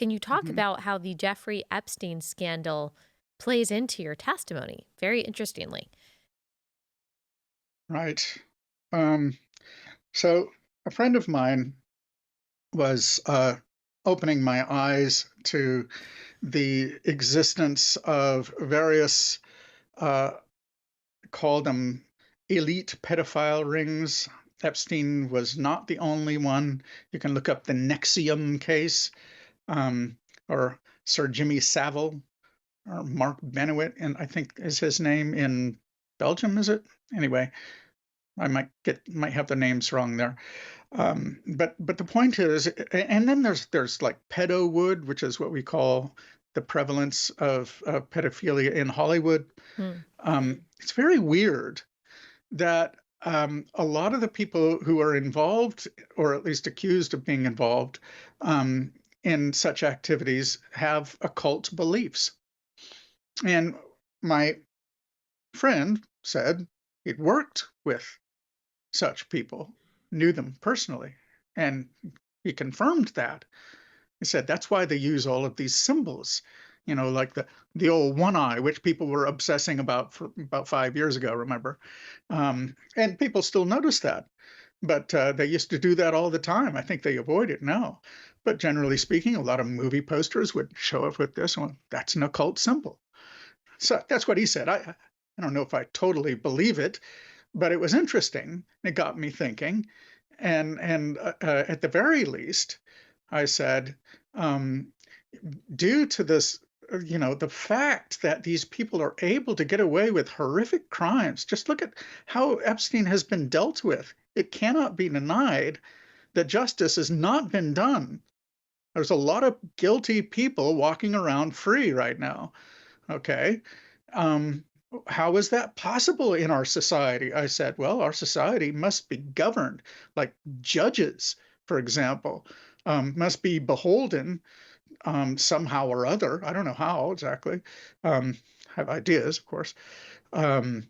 Can you talk Mhm. about how the Jeffrey Epstein scandal plays into your testimony? Very interestingly. Right. Um, so a friend of mine was opening my eyes to the existence of various, uh, call them elite pedophile rings. Epstein was not the only one. You can look up the Nexium case, um, or Sir Jimmy Savile, or Mark Benowit, and I think is his name in Belgium, is it? Anyway, I might have the names wrong there. But the point is, and then there's like pedowood, which is what we call the prevalence of pedophilia in Hollywood. Hmm. It's very weird that a lot of the people who are involved, or at least accused of being involved, in such activities have occult beliefs. And my friend said he'd worked with such people, knew them personally, and he confirmed that. He said that's why they use all of these symbols, like the old one eye, which people were obsessing about for about 5 years ago, remember? And people still notice that. But they used to do that all the time. I think they avoid it now. But generally speaking, a lot of movie posters would show up with this one. That's an occult symbol. So that's what he said. I don't know if I totally believe it, but it was interesting. It got me thinking, and at the very least, I said, um, due to this, the fact that these people are able to get away with horrific crimes. Just look at how Epstein has been dealt with. It cannot be denied that justice has not been done. There's a lot of guilty people walking around free right now. Okay. Um, how is that possible in our society? I said, well, our society must be governed like judges, for example, must be beholden somehow or other. I don't know how exactly. Um, have ideas, of course, um,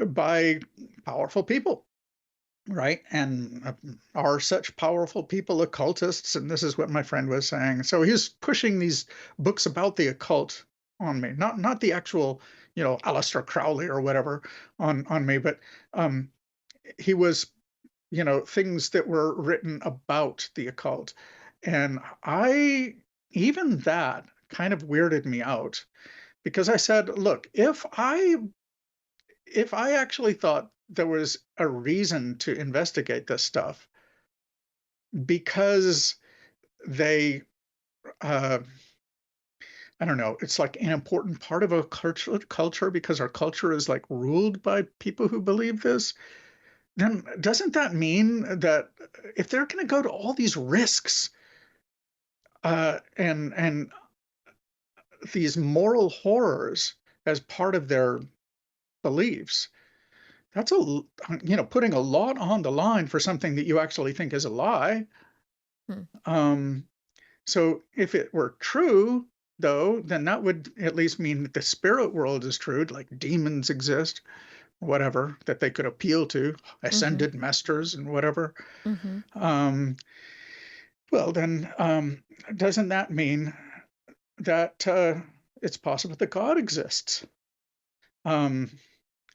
by powerful people, right? And are such powerful people occultists? And this is what my friend was saying. So he's pushing these books about the occult on me, not the actual, Aleister Crowley or whatever on me, but um, he was, things that were written about the occult, and even that kind of weirded me out because I said, look, if I actually thought there was a reason to investigate this stuff because they, uh, I don't know, it's like an important part of a culture because our culture is like ruled by people who believe this, then doesn't that mean that if they're going to go to all these risks and these moral horrors as part of their beliefs, that's putting a lot on the line for something that you actually think is a lie. Hmm. Um, so if it were true, though, then that would at least mean that the spirit world is true, like demons exist, whatever, that they could appeal to, Mm-hmm. ascended masters and whatever. Mm-hmm. Um, well, then, doesn't that mean that it's possible that God exists? Um,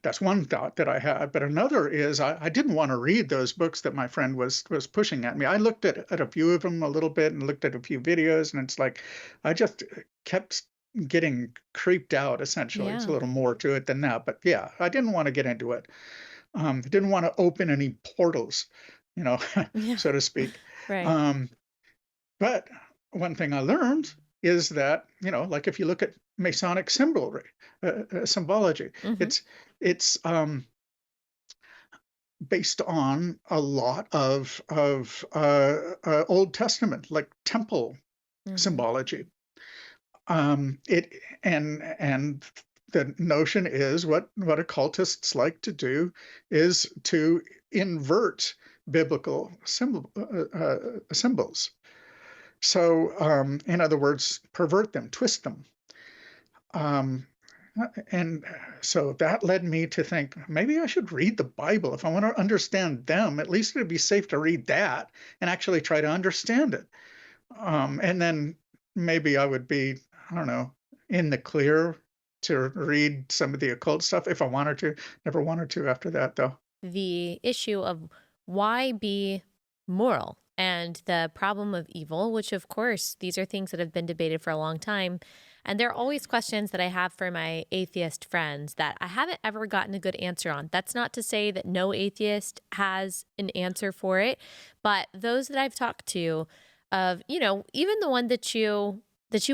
That's one thought that I had. But another is I didn't want to read those books that my friend was pushing at me. I looked at a few of them a little bit and looked at a few videos, and it's like I just kept getting creeped out. Essentially, it's a Yeah. little more to it than that. But yeah, I didn't want to get into it. I didn't want to open any portals, you know, Yeah. so to speak. Right. Um, but one thing I learned is that, like if you look at Masonic symbology, Mm-hmm. it's based on a lot of Old Testament, like temple Mm-hmm. symbology. It and the notion is what occultists like to do is to invert biblical symbols. So, in other words, pervert them, twist them. Um, and so that led me to think maybe I should read the Bible. If I want to understand them, at least it'd be safe to read that and actually try to understand it. And then maybe I would be, I don't know, in the clear to read some of the occult stuff if I wanted to. Never wanted to after that, though. The issue of why be moral and the problem of evil, which, of course, these are things that have been debated for a long time. And there are always questions that I have for my atheist friends that I haven't ever gotten a good answer on. That's not to say that no atheist has an answer for it, but those that I've talked to, of, even the one that you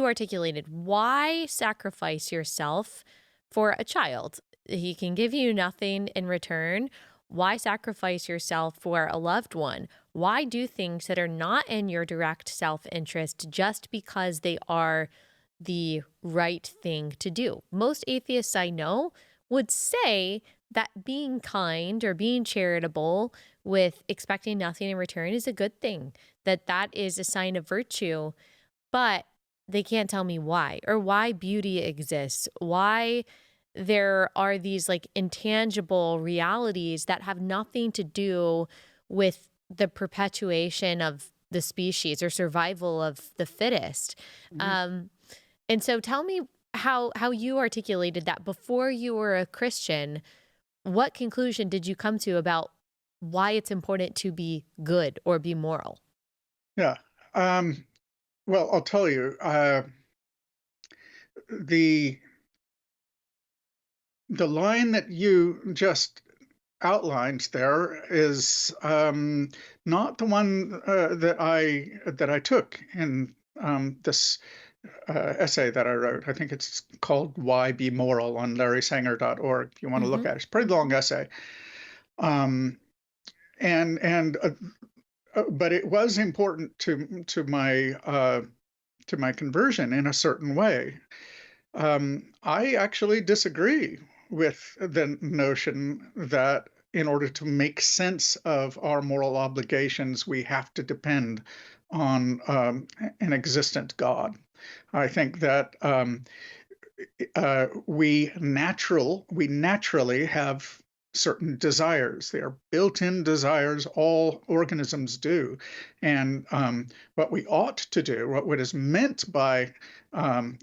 articulated, why sacrifice yourself for a child? He can give you nothing in return. Why sacrifice yourself for a loved one? Why do things that are not in your direct self interest just because they are the right thing to do? Most atheists I know would say that being kind or being charitable with expecting nothing in return is a good thing, that is a sign of virtue, but they can't tell me why or why beauty exists, why there are these like intangible realities that have nothing to do with the perpetuation of the species or survival of the fittest. Mhm. Um, and so tell me how you articulated that before you were a Christian. What conclusion did you come to about why it's important to be good or be moral? Yeah. Um, well, I'll tell you, the the line that you just outlined there is not the one that I took in this essay that I wrote. I think it's called "Why Be Moral" on LarrySanger.org. If you want to look Mm-hmm. at it, it's a pretty long essay. Um, and but it was important to my conversion in a certain way. I actually disagree with the notion that in order to make sense of our moral obligations, we have to depend on an existent God. I think that we naturally have certain desires. They are built-in desires. All organisms do, and what we ought to do, what is meant by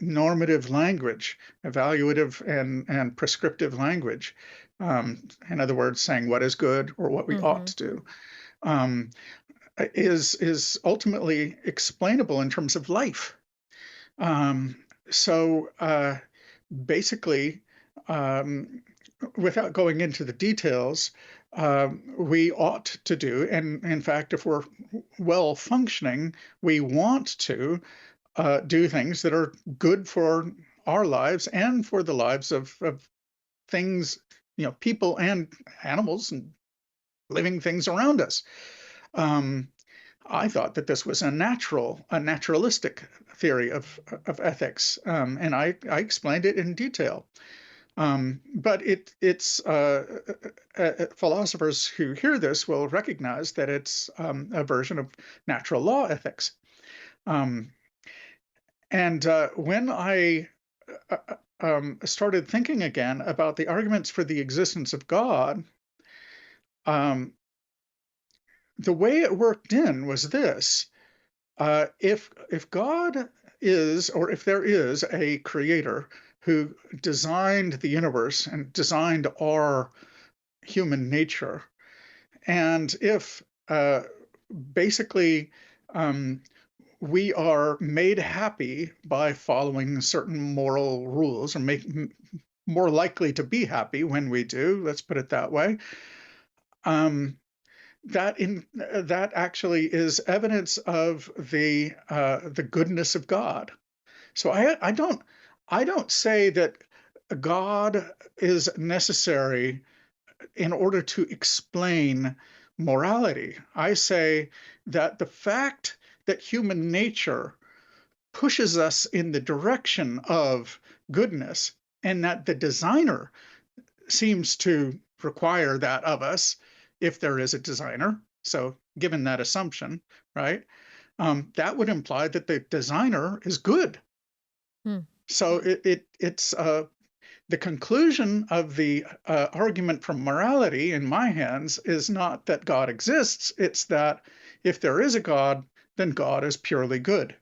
normative language, evaluative and prescriptive language, in other words, saying what is good or what we ought Mm-hmm. to do, um, is ultimately explainable in terms of life. Um, so basically, um, without going into the details, we ought to do, and in fact, if we're well functioning, we want to do things that are good for our lives and for the lives of things, people and animals and living things around us. Um, I thought that this was a naturalistic theory of ethics, and I explained it in detail. But it's philosophers who hear this will recognize that it's a version of natural law ethics. Um, and when I started thinking again about the arguments for the existence of God, um, the way it worked in was this: if God is, or if there is a creator who designed the universe and designed our human nature, and if basically um, we are made happy by following certain moral rules, or more likely to be happy when we do, let's put it that way, um, that actually is evidence of the goodness of God. So I don't say that God is necessary in order to explain morality. I say that the fact that human nature pushes us in the direction of goodness, and that the designer seems to require that of us, if there is a designer. So, given that assumption, right, that would imply that the designer is good. Hmm. So it's the conclusion of the argument from morality in my hands is not that God exists. It's that if there is a God, then God is purely good.